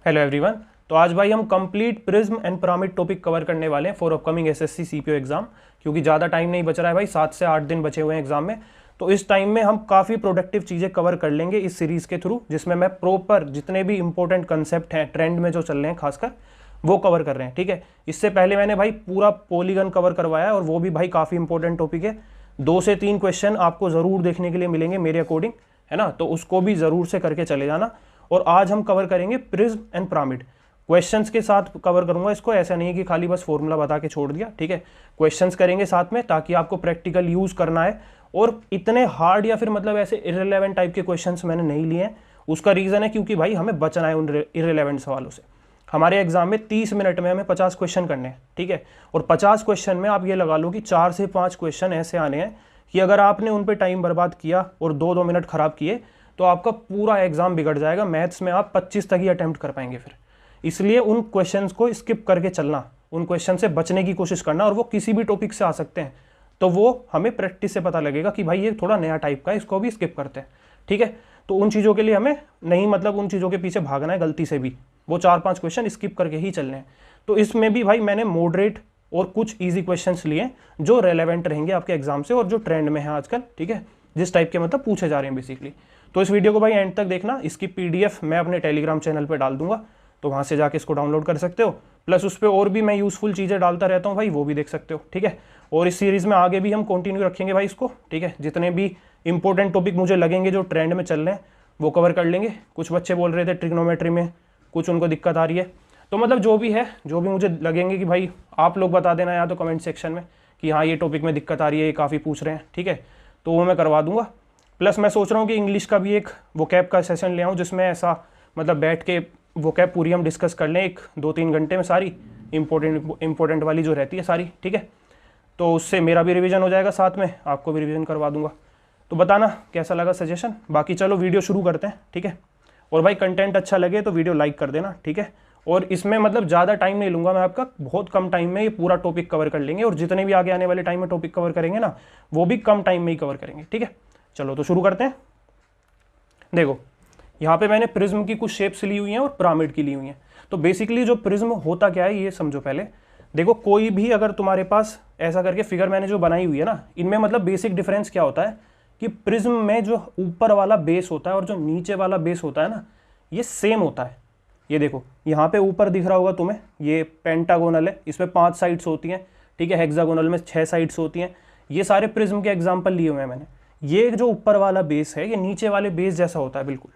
Hello everyone. तो आज भाई हम complete prism and pyramid topic cover करने वाले हैं for upcoming SSC CPO exam, क्योंकि ज़्यादा टाइम नहीं बच रहा है भाई, 7 से 8 दिन बचे हुए हैं एग्जाम में। तो इस टाइम में हम काफ़ी प्रोडक्टिव चीज़ें कवर कर लेंगे इस सीरीज़ के थ्रू, जिसमें मैं प्रॉपर जितने भी इंपॉर्टेंट कंसेप्ट हैं ट्रेंड में जो चल रहे हैं खासकर वो कवर कर रहे हैं। ठीक है, इससे पहले मैंने भाई पूरा पॉलीगन कवर करवाया है और वो भी भाई काफ़ी इंपॉर्टेंट टॉपिक है। 2 से 3 क्वेश्चन आपको ज़रूर देखने के लिए मिलेंगे मेरे अकॉर्डिंग, है ना, तो उसको भी ज़रूर से करके चले जाना। और आज हम कवर करेंगे प्रिज्म एंड पिरामिड, क्वेश्चंस के साथ कवर करूंगा इसको, ऐसा नहीं है कि खाली बस फॉर्मूला बता के छोड़ दिया। ठीक है, क्वेश्चंस करेंगे साथ में ताकि आपको प्रैक्टिकल यूज करना है। और इतने हार्ड या फिर मतलब ऐसे इररिलेवेंट टाइप के क्वेश्चंस मैंने नहीं लिए हैं। उसका रीजन है क्योंकि भाई हमें बचना है उन इररिलेवेंट सवालों से। हमारे एग्जाम में 30 मिनट में हमें 50 क्वेश्चन करने हैं। ठीक है, और 50 क्वेश्चन में आप ये लगा लो कि 4 से 5 क्वेश्चन ऐसे आने हैं कि अगर आपने उन पर टाइम बर्बाद किया और 2-2 मिनट खराब किए तो आपका पूरा एग्जाम बिगड़ जाएगा। मैथ्स में आप 25 तक ही अटेम्प्ट कर पाएंगे फिर। इसलिए उन क्वेश्चंस को स्किप करके चलना, उन क्वेश्चन से बचने की कोशिश करना, और वो किसी भी टॉपिक से आ सकते हैं। तो वो हमें प्रैक्टिस से पता लगेगा कि भाई ये थोड़ा नया टाइप का है, इसको भी स्किप करते हैं। ठीक है, तो उन चीज़ों के लिए हमें नहीं, मतलब उन चीज़ों के पीछे भागना है गलती से भी, वो 4-5 क्वेश्चन स्किप करके ही चलने हैं। तो इसमें भी भाई मैंने मॉडरेट और कुछ ईजी क्वेश्चन लिए जो रेलेवेंट रहेंगे आपके एग्जाम से और जो ट्रेंड में है आजकल। ठीक है, जिस टाइप के मतलब पूछे जा रहे हैं बेसिकली। तो इस वीडियो को भाई एंड तक देखना। इसकी PDF मैं अपने टेलीग्राम चैनल पर डाल दूंगा, तो वहाँ से जाके इसको डाउनलोड कर सकते हो। प्लस उस पर और भी मैं यूज़फुल चीज़ें डालता रहता हूँ भाई, वो भी देख सकते हो। ठीक है, और इस सीरीज़ में आगे भी हम कंटिन्यू रखेंगे भाई इसको। ठीक है, जितने भी इंपॉर्टेंट टॉपिक मुझे लगेंगे जो ट्रेंड में चल रहे हैं वो कवर कर लेंगे। कुछ बच्चे बोल रहे थे ट्रिग्नोमेट्री में कुछ उनको दिक्कत आ रही है, तो मतलब जो भी है, जो भी मुझे लगेंगे कि भाई आप लोग बता देना या तो कमेंट सेक्शन में कि हाँ ये टॉपिक में दिक्कत आ रही है, ये काफ़ी पूछ रहे हैं। ठीक है, तो वो मैं करवा दूंगा। प्लस मैं सोच रहा हूँ कि इंग्लिश का भी एक वोकैब का सेशन ले आऊँ, जिसमें ऐसा मतलब बैठ के वोकैब पूरी हम डिस्कस कर लें 1-2-3 घंटे में, सारी इंपॉर्टेंट वाली जो रहती है सारी। ठीक है, तो उससे मेरा भी रिवीजन हो जाएगा, साथ में आपको भी रिवीजन करवा दूंगा। तो बताना कैसा लगा सजेशन। बाकी चलो वीडियो शुरू करते हैं। ठीक है, और भाई कंटेंट अच्छा लगे तो वीडियो लाइक कर देना। ठीक है, और इसमें मतलब ज़्यादा टाइम नहीं लूँगा मैं आपका, बहुत कम टाइम में ये पूरा टॉपिक कवर कर लेंगे, और जितने भी आगे आने वाले टाइम में टॉपिक कवर करेंगे ना वो भी कम टाइम में ही कवर करेंगे। ठीक है, चलो तो शुरू करते हैं। देखो यहाँ पे मैंने प्रिज्म की कुछ शेप्स ली हुई हैं और पिरामिड की ली हुई हैं। तो बेसिकली जो प्रिज्म होता क्या है ये समझो पहले। देखो कोई भी अगर तुम्हारे पास ऐसा करके फिगर मैंने जो बनाई हुई है ना, इनमें मतलब बेसिक डिफरेंस क्या होता है कि प्रिज्म में जो ऊपर वाला बेस होता है और जो नीचे वाला बेस होता है ना, ये सेम होता है। ये देखो यहाँ पे ऊपर दिख रहा होगा तुम्हें, ये पेंटागोनल है, इसमें 5 साइड्स होती हैं। ठीक है, हेक्सागोनल में 6 साइड्स होती हैं। ये सारे प्रिज्म के एग्जाम्पल लिए हुए हैं मैंने। ये जो ऊपर वाला बेस है ये नीचे वाले बेस जैसा होता है, बिल्कुल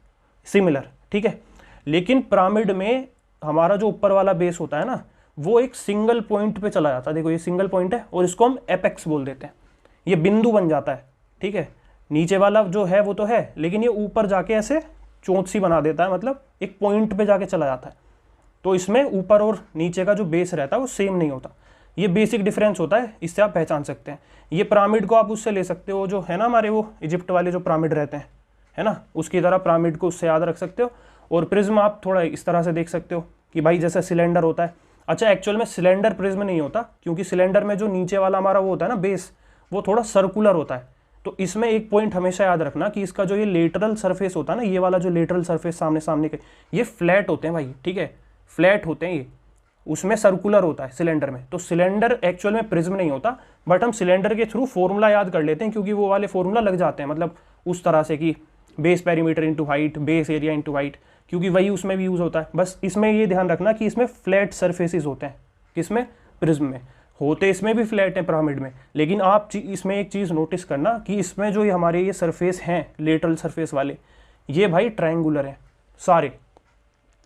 सिमिलर। ठीक है, लेकिन पिरामिड में हमारा जो ऊपर वाला बेस होता है ना, वो एक सिंगल पॉइंट पे चला जाता है। देखो ये सिंगल पॉइंट है और इसको हम एपेक्स बोल देते हैं, ये बिंदु बन जाता है। ठीक है, नीचे वाला जो है वो तो है, लेकिन ये ऊपर जाके ऐसे चोंच सी बना देता है, मतलब एक पॉइंट पे जाके चला जाता है। तो इसमें ऊपर और नीचे का जो बेस रहता है वो सेम नहीं होता। ये बेसिक डिफरेंस होता है, इससे आप पहचान सकते हैं। ये पिरामिड को आप उससे ले सकते हो, जो है ना हमारे वो इजिप्ट वाले जो पिरामिड रहते हैं, है ना, उसकी तरह पिरामिड को उससे याद रख सकते हो। और प्रिज्म आप थोड़ा इस तरह से देख सकते हो कि भाई जैसे सिलेंडर होता है। अच्छा, एक्चुअल में सिलेंडर प्रिज्म नहीं होता, क्योंकि सिलेंडर में जो नीचे वाला हमारा वो होता है ना बेस, वो थोड़ा सर्कुलर होता है। तो इसमें एक पॉइंट हमेशा याद रखना कि इसका जो ये लेटरल सरफेस होता है ना, ये वाला जो लेटरल सरफेस सामने के, ये फ्लैट होते हैं भाई। ठीक है, फ्लैट होते हैं ये, उसमें सर्कुलर होता है सिलेंडर में। तो सिलेंडर एक्चुअल में प्रिज्म नहीं होता, बट हम सिलेंडर के थ्रू फॉर्मूला याद कर लेते हैं, क्योंकि वो वाले फॉर्मूला लग जाते हैं, मतलब उस तरह से कि base perimeter into height, base area into height, क्योंकि वही उसमें भी यूज़ होता है। बस इसमें ये ध्यान रखना कि इसमें फ्लैट सरफेसेस होते हैं। किसमें? प्रिज्म में। होते इसमें भी फ्लैट हैं पिरामिड में, लेकिन आप इसमें एक चीज़ नोटिस करना कि इसमें जो हमारे ये सरफेस हैं लेटरल सरफेस वाले, ये भाई ट्रायंगुलर हैं सारे।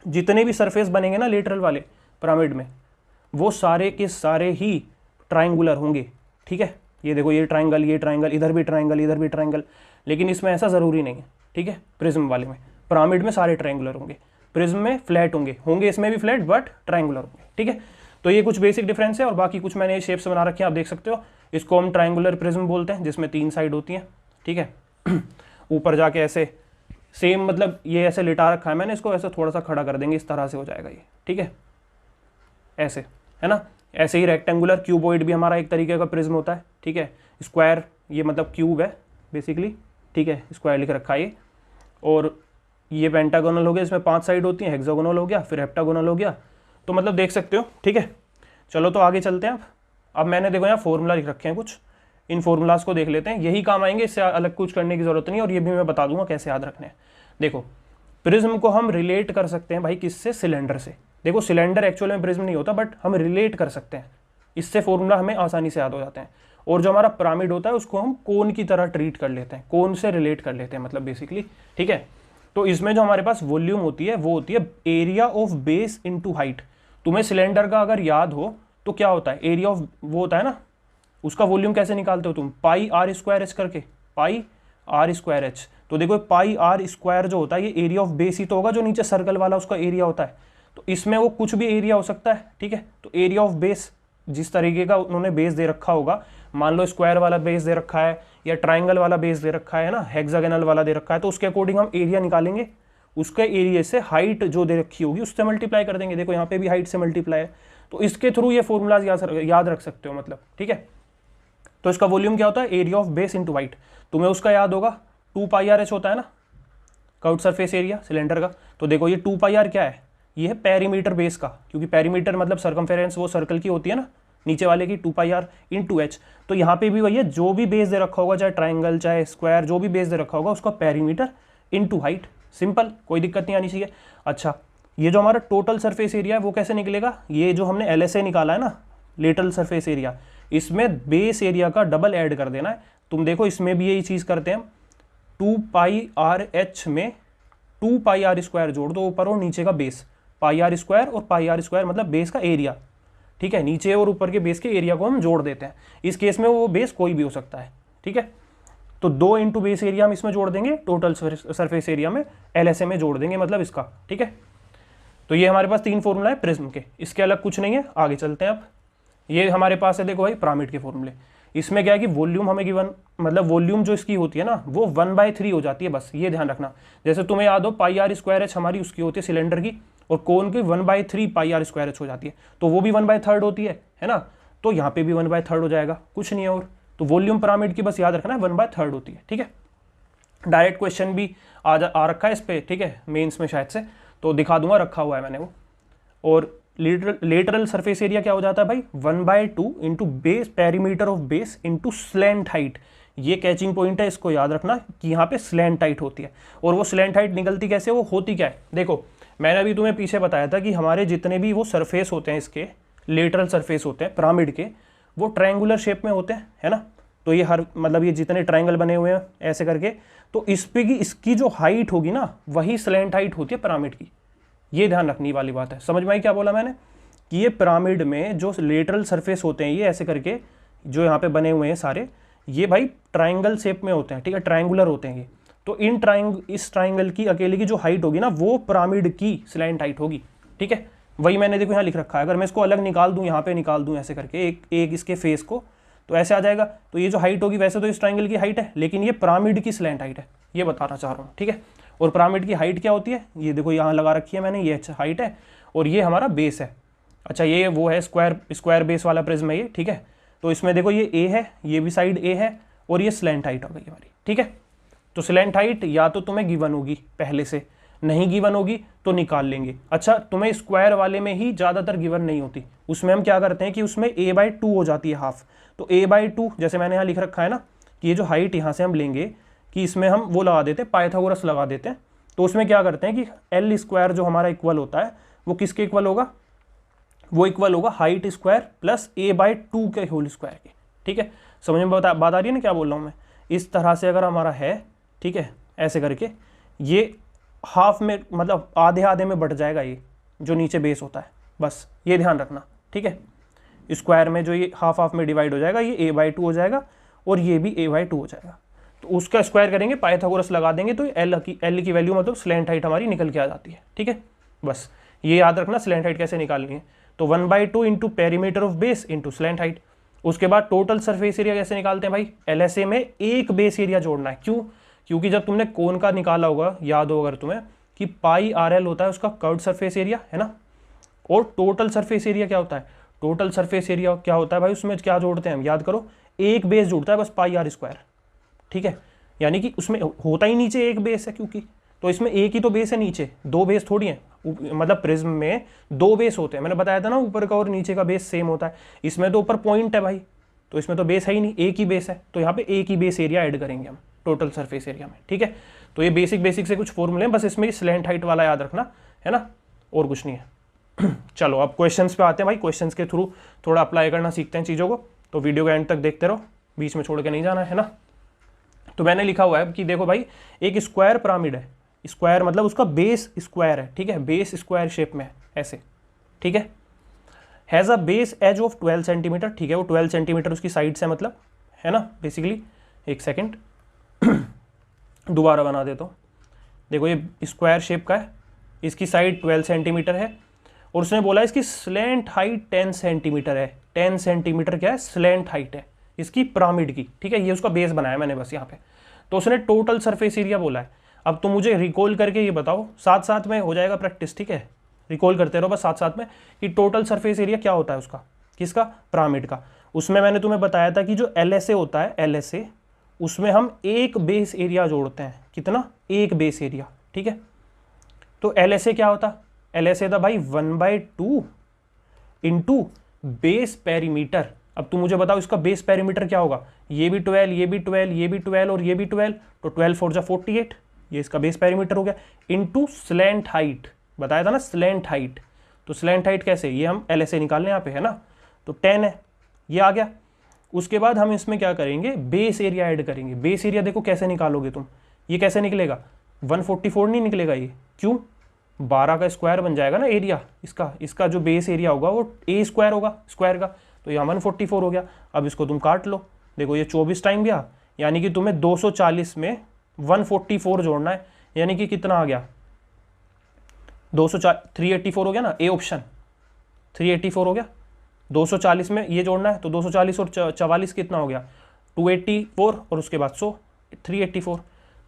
जितने भी सरफेस बनेंगे ना लेटरल वाले पिरामिड में, वो सारे के सारे ही ट्रायंगुलर होंगे। ठीक है, ये देखो ये ट्रायंगल, ये ट्रायंगल, इधर भी ट्रायंगल, इधर भी ट्रायंगल, लेकिन इसमें ऐसा ज़रूरी नहीं है। ठीक है, प्रिज्म वाले में, पिरामिड में सारे ट्रायंगुलर होंगे, प्रिज्म में फ्लैट होंगे इसमें भी फ्लैट, बट ट्रायंगुलर होंगे। ठीक है, तो ये कुछ बेसिक डिफरेंस है। और बाकी कुछ मैंने शेप्स बना रखे हैं, आप देख सकते हो। इसको हम ट्रायंगुलर प्रिज्म बोलते हैं, जिसमें 3 साइड होती हैं। ठीक है, ऊपर जाके ऐसे सेम, मतलब ये ऐसे लिटा रखा है मैंने, इसको ऐसे थोड़ा सा खड़ा कर देंगे, इस तरह से हो जाएगा ये। ठीक है, ऐसे, है ना। ऐसे ही रेक्टेंगुलर क्यूबॉइड भी हमारा एक तरीके का प्रिज्म होता है। ठीक है, स्क्वायर ये मतलब क्यूब है बेसिकली। ठीक है, स्क्वायर लिख रखा है ये। और ये पेंटागोनल हो गया, इसमें 5 साइड होती हैं, हेक्सागोनल हो गया, फिर हेप्टागोनल हो गया। तो मतलब देख सकते हो, ठीक है। चलो तो आगे चलते हैं। अब मैंने देखो यहाँ फॉर्मूला लिख रखे हैं कुछ, इन फॉर्मूलाज को देख लेते हैं, यही काम आएंगे, इससे अलग कुछ करने की जरूरत नहीं, और ये भी मैं बता दूंगा कैसे याद रखने हैं। देखो प्रिज्म को हम रिलेट कर सकते हैं भाई किससे, सिलेंडर से। देखो सिलेंडर एक्चुअल में प्रिज्म नहीं होता, बट हम रिलेट कर सकते हैं, इससे फॉर्मूला हमें आसानी से याद हो जाते हैं। और जो हमारा पिरामिड होता है उसको हम कोन की तरह ट्रीट कर लेते हैं, कोन से रिलेट कर लेते हैं मतलब बेसिकली, ठीक है। तो इसमें जो हमारे पास वॉल्यूम होती है वो होती है area of base into height. तुम्हें सिलेंडर का अगर याद हो तो क्या होता है, एरिया ऑफ वो होता है ना, उसका वॉल्यूम कैसे निकालते हो तुम, पाई आर स्क्वायर एच करके, पाई आर स्क्वायर एच। तो देखो पाई आर स्क्वायर जो होता है ये एरिया ऑफ बेस ही तो होगा, जो नीचे सर्कल वाला उसका एरिया होता है। तो इसमें वो कुछ भी एरिया हो सकता है, ठीक है। तो एरिया ऑफ बेस जिस तरीके का उन्होंने बेस दे रखा होगा, मान लो स्क्वायर वाला बेस दे रखा है या ट्राइंगल वाला बेस दे रखा है ना, हेक्सागोनल वाला दे रखा है, तो उसके अकॉर्डिंग हम एरिया निकालेंगे, उसके एरिया से हाइट जो दे रखी होगी उससे मल्टीप्लाई कर देंगे। देखो यहाँ पे भी हाइट से मल्टीप्लाई है, तो इसके थ्रू ये फॉर्मूलाज याद रख सकते हो मतलब, ठीक है। तो इसका वॉल्यूम क्या होता है, area of base into height. तुम्हें उसका याद होगा 2 पाई आर एच होता है ना, कर्व्ड सरफेस एरिया सिलेंडर का। तो देखो ये 2 पाई आर क्या है, ये है पेरीमीटर बेस का, क्योंकि पेरीमीटर मतलब सर्कमफेरेंस वो सर्कल की होती है ना, नीचे वाले की 2 पाई आर इंटू एच। तो यहाँ पे भी वही है, जो भी बेस दे रखा होगा, चाहे ट्राइंगल चाहे स्क्वायर, जो भी बेस दे रखा होगा उसका पेरीमीटर इंटू हाइट, सिंपल, कोई दिक्कत नहीं आनी चाहिए। अच्छा ये जो हमारा टोटल सरफेस एरिया है वो कैसे निकलेगा, ये जो हमने LSA निकाला है ना, लेटरल सरफेस एरिया, इसमें बेस एरिया का डबल ऐड कर देना है। तुम देखो इसमें भी यही चीज़ करते हैं, 2 पाई आर एच में 2 पाई आर स्क्वायर जोड़ दो, ऊपर और नीचे का बेस, पाई आर स्क्वायर और पाई आर स्क्वायर मतलब बेस का एरिया, ठीक है। नीचे और ऊपर के बेस के एरिया को हम जोड़ देते हैं। इस केस में वो बेस कोई भी हो सकता है, ठीक है। तो 2 इंटू बेस एरिया हम इसमें जोड़ देंगे, टोटल सरफेस एरिया में LSA में जोड़ देंगे मतलब इसका, ठीक है। तो ये हमारे पास 3 फॉर्मूला है प्रिज्म के, इसके अलग कुछ नहीं है। आगे चलते हैं अब, ये हमारे पास है देखो भाई पिरामिड के फॉर्मूले। इसमें क्या है कि वॉल्यूम हमें गिवन, मतलब वॉल्यूम जो इसकी होती है ना वो 1/3 हो जाती है, बस ये ध्यान रखना। जैसे तुम्हें याद हो पाई आर स्क्वायर एच हमारी उसकी होती है सिलेंडर की, और कोन की 1/3 पाई आर स्क्वायर एच हो जाती है, तो वो भी 1/3 होती है ना। तो यहाँ पे भी 1/3 हो जाएगा, कुछ नहीं है और। तो वॉल्यूम पिरामिड की बस याद रखना है 1/3 होती है, ठीक है। डायरेक्ट क्वेश्चन भी आ रखा है इस पर, ठीक है, मेन्स में शायद से, तो दिखा दूंगा, रखा हुआ है मैंने वो। और लेटरल सरफेस एरिया क्या हो जाता है भाई, 1/2 into base perimeter of base into slant height. ये कैचिंग पॉइंट है, इसको याद रखना कि यहाँ पे स्लैंट हाइट होती है। और वो स्लैंट हाइट निकलती कैसे, वो होती क्या है, देखो मैंने अभी तुम्हें पीछे बताया था कि हमारे जितने भी वो सरफेस होते हैं, इसके लेटरल सरफेस होते हैं पिरामिड के, वो ट्रायंगुलर शेप में होते हैं, है ना। तो ये हर मतलब ये जितने ट्रायंगल बने हुए हैं ऐसे करके, तो इस पे की इसकी जो हाइट होगी ना वही स्लैंट हाइट होती है पिरामिड की। ये ध्यान रखने वाली बात है। समझ में आई क्या बोला मैंने, कि ये पिरामिड में जो लेटरल सरफेस होते हैं ये ऐसे करके जो यहाँ पे बने हुए हैं सारे, ये भाई ट्राइंगल शेप में होते हैं, ठीक है, ट्राइंगुलर होते हैं ये। तो इस ट्राइंगल की अकेले की जो हाइट होगी ना वो पिरामिड की स्लैंट हाइट होगी, ठीक है। वही मैंने देखो यहाँ लिख रखा है। अगर मैं इसको अलग निकाल दूँ, यहाँ पे निकाल दूँ ऐसे करके एक इसके फेस को, तो ऐसे आ जाएगा। तो ये जो हाइट होगी वैसे तो इस ट्राइंगल की हाइट है, लेकिन ये पिरामिड की स्लैंट हाइट है, ये बताना चाह रहा हूँ, ठीक है। और पिरामिड की हाइट क्या होती है, ये देखो यहाँ लगा रखी है मैंने, ये हाइट है और ये हमारा बेस है। अच्छा ये वो है स्क्वायर बेस वाला प्रिज्म है ये, ठीक है। तो इसमें देखो ये ए है, ये भी साइड ए है, और ये स्लैंट हाइट हो गई हमारी, ठीक है। तो स्लैंट हाइट या तो तुम्हें गिवन होगी पहले से, नहीं गिवन होगी तो निकाल लेंगे। अच्छा तुम्हें स्क्वायर वाले में ही ज़्यादातर गिवन नहीं होती, उसमें हम क्या करते हैं कि उसमें a/2 हो जाती है हाफ। तो a/2 जैसे मैंने यहाँ लिख रखा है ना, कि ये जो हाइट यहाँ से हम लेंगे कि इसमें हम वो लगा देते हैं, पाइथागोरस लगा देते हैं। तो उसमें क्या करते हैं कि L स्क्वायर जो हमारा इक्वल होता है वो किसके इक्वल होगा, वो इक्वल होगा हाइट स्क्वायर प्लस a/2 के होल स्क्वायर के, ठीक है। समझ में बात आ रही है ना क्या बोल रहा हूँ मैं। इस तरह से अगर हमारा है, ठीक है, ऐसे करके ये हाफ में मतलब आधे आधे में बट जाएगा, ये जो नीचे बेस होता है, बस ये ध्यान रखना, ठीक है। स्क्वायर में जो ये हाफ में डिवाइड हो जाएगा, ये a/2 हो जाएगा और ये भी a/2 हो जाएगा। तो उसका स्क्वायर करेंगे, पाइथागोरस लगा देंगे, तो L की वैल्यू मतलब स्लैंट हाइट हमारी निकल के आ जाती है, ठीक है। बस ये याद रखना स्लैंट हाइट कैसे निकालनी है। तो 1/2 into perimeter of base into slant height. उसके बाद टोटल सरफेस एरिया कैसे निकालते हैं भाई, LSA में एक बेस एरिया जोड़ना है। क्यों, क्योंकि जब तुमने कोन का निकाला होगा, याद होगा अगर तुम्हें, कि पाई RL होता है उसका कर्व्ड सरफेस एरिया, है ना। और टोटल सरफेस एरिया क्या होता है, टोटल सरफेस एरिया क्या होता है भाई, उसमें क्या जोड़ते हैं हम, याद करो, एक बेस जुड़ता है बस पाई R स्क्वायर, ठीक है। यानी कि उसमें होता ही नीचे एक बेस है, क्योंकि तो इसमें एक ही तो बेस है, नीचे दो बेस थोड़ी है। मतलब प्रिज्म में दो बेस होते हैं, मैंने बताया था ना, ऊपर का और नीचे का बेस सेम होता है। इसमें तो ऊपर पॉइंट है भाई, तो इसमें तो बेस है ही नहीं, एक ही बेस है, तो यहाँ पे एक ही बेस एरिया ऐड करेंगे हम टोटल सरफेस एरिया में, ठीक है। तो ये बेसिक से कुछ फॉर्मूले हैं, बस इसमें स्लैंट हाइट वाला याद रखना है ना, और कुछ नहीं है। चलो अब क्वेश्चंस पे आते हैं भाई, क्वेश्चंस के थ्रू थोड़ा अप्लाई करना सीखते हैं चीज़ों को, तो वीडियो के एंड तक देखते रहो, बीच में छोड़ के नहीं जाना है ना। तो मैंने लिखा हुआ है कि देखो भाई, एक स्क्वायर पिरामिड है, स्क्वायर मतलब उसका बेस स्क्वायर है, ठीक है, बेस स्क्वायर शेप में है ऐसे, ठीक है। Has a base edge of 12 centimetre, ठीक है, वो 12 सेंटीमीटर उसकी साइड से मतलब है ना बेसिकली। एक सेकेंड दोबारा बना देता हूँ। देखो ये स्क्वायर शेप का है, इसकी साइड 12 सेंटीमीटर है, और उसने बोला इसकी स्लैंट हाइट 10 सेंटीमीटर है। 10 सेंटीमीटर क्या है, स्लैंट हाइट है इसकी पिरामिड की, ठीक है। ये उसका बेस बनाया मैंने बस यहाँ पे। तो उसने टोटल सरफेस एरिया बोला है। अब तो मुझे रिकॉल करके ये बताओ, साथ साथ में हो जाएगा प्रैक्टिस, ठीक है, रिकॉल करते रहो बस साथ साथ में, कि टोटल सरफेस एरिया क्या होता है उसका, किसका, पिरामिड का। उसमें मैंने तुम्हें बताया था कि जो LSA होता है, LSA, उसमें हम एक बेस एरिया जोड़ते हैं, कितना, एक बेस एरिया, ठीक है। तो LSA क्या होता, LSA था भाई 1/2 इंटू बेस पेरीमीटर। अब तुम मुझे बताओ इसका बेस पेरीमीटर क्या होगा, ये भी 12, ये भी 12, ये भी 12 और ये भी 12, तो 12 4 जा 48, ये इसका बेस पेरीमीटर हो गया, इंटू स्लैंट हाइट, बताया था ना स्लैंट हाइट। तो स्लैंट हाइट कैसे, ये हम LSA निकालने यहाँ पे है ना, तो 10 है, ये आ गया। उसके बाद हम इसमें क्या करेंगे, बेस एरिया ऐड करेंगे। बेस एरिया देखो कैसे निकालोगे तुम, ये कैसे निकलेगा, 144 नहीं निकलेगा ये, क्यों, 12 का स्क्वायर बन जाएगा ना एरिया इसका जो बेस एरिया होगा वो A स्क्वायर होगा स्क्वायर का, तो यहाँ 144 हो गया। अब इसको तुम काट लो, देखो ये 24 टाइम गया, यानी कि तुम्हें 240 में 144 जोड़ना है, यानी कि कितना आ गया, 384 हो गया ना, ए ऑप्शन 384 हो गया। 240 में ये जोड़ना है, तो 240 और 44 कितना हो गया, 284, और उसके बाद 100, 384,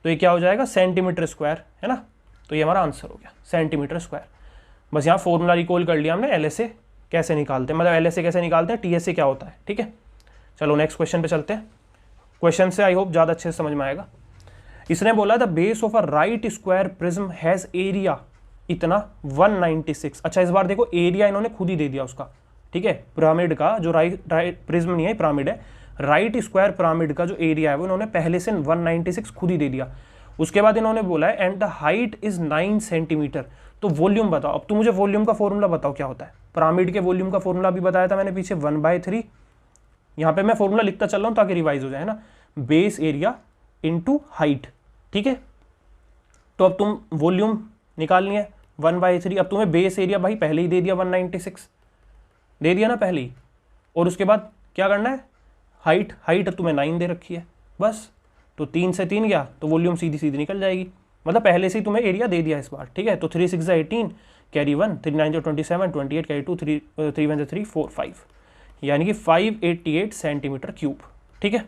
तो ये क्या हो जाएगा, सेंटीमीटर स्क्वायर, है ना। तो ये हमारा आंसर हो गया, सेंटीमीटर स्क्वायर। बस यहाँ फॉर्मूला रिकॉल कर लिया हमने, LSA कैसे निकालते हैं, मतलब LSA कैसे निकालते हैं, TSA क्या होता है, ठीक है। चलो नेक्स्ट क्वेश्चन पे चलते हैं। क्वेश्चन से आई होप ज़्यादा अच्छे से समझ में आएगा। इसने बोला the base of a right square prism has area इतना 196। अच्छा इस बार देखो एरिया इन्होंने खुद ही दे दिया उसका, ठीक है, पिरामिड का जो राइट प्रिज्म नहीं है, पिरामिड है, राइट स्क्वायर पिरामिड का जो एरिया है वो इन्होंने पहले से 196 खुद ही दे दिया। उसके बाद इन्होंने बोला है and the height is 9 centimetre. तो वॉल्यूम बताओ। अब तुम मुझे वॉल्यूम का फॉर्मूला बताओ क्या होता है। पिरामिड के वॉल्यूम का फॉर्मूला भी बताया था मैंने पीछे, 1/3। यहाँ पे मैं फॉर्मूला लिखता चल रहा हूँ ताकि रिवाइज हो जाए ना, बेस एरिया इंटू हाइट, ठीक है। तो अब तुम वॉल्यूम निकालनी है 1/3। अब तुम्हें बेस एरिया भाई पहले ही दे दिया 196 दे दिया ना पहले ही, और उसके बाद क्या करना है, हाइट तुम्हें 9 दे रखी है बस। तो 3 से 3 गया तो वॉल्यूम सीधी सीधी निकल जाएगी, मतलब पहले से ही तुम्हें एरिया दे दिया इस बार, ठीक है। तो 3 6 18 कैरी 1, 3 9 27, 28 कैरी 2, 3 1 3 4 5, यानी कि 588 सेंटीमीटर क्यूब, ठीक है।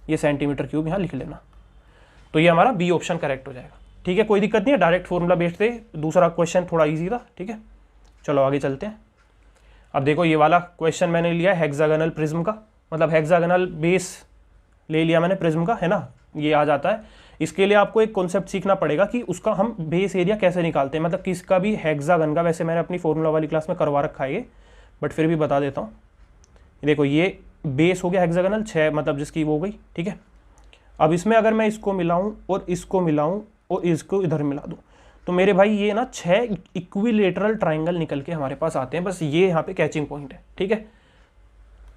ये सेंटीमीटर क्यूब यहाँ लिख लेना। तो ये हमारा बी ऑप्शन करेक्ट हो जाएगा, ठीक है, कोई दिक्कत नहीं है, डायरेक्ट फॉर्मूला बेस्ड थे। दूसरा क्वेश्चन थोड़ा ईजी था, ठीक है। चलो आगे चलते हैं। अब देखो ये वाला क्वेश्चन मैंने लिया है हेक्सागोनल प्रिज्म का, मतलब हेक्सागोनल बेस ले लिया मैंने प्रिज्म का, है ना, ये आ जाता है। इसके लिए आपको एक कॉन्सेप्ट सीखना पड़ेगा कि उसका हम बेस एरिया कैसे निकालते हैं, मतलब किसका भी हेक्सागन का। वैसे मैंने अपनी फॉर्मूला वाली क्लास में करवा रखा है ये, बट फिर भी बता देता हूँ। देखो ये बेस हो गया हेक्सागोनल 6, मतलब जिसकी वो हो गई, ठीक है। अब इसमें अगर मैं इसको मिलाऊं और इसको मिलाऊं और इसको इधर मिला दूं, तो मेरे भाई ये ना 6 इक्विलेटरल ट्राइंगल निकल के हमारे पास आते हैं। बस ये यहाँ पे कैचिंग पॉइंट है, ठीक है।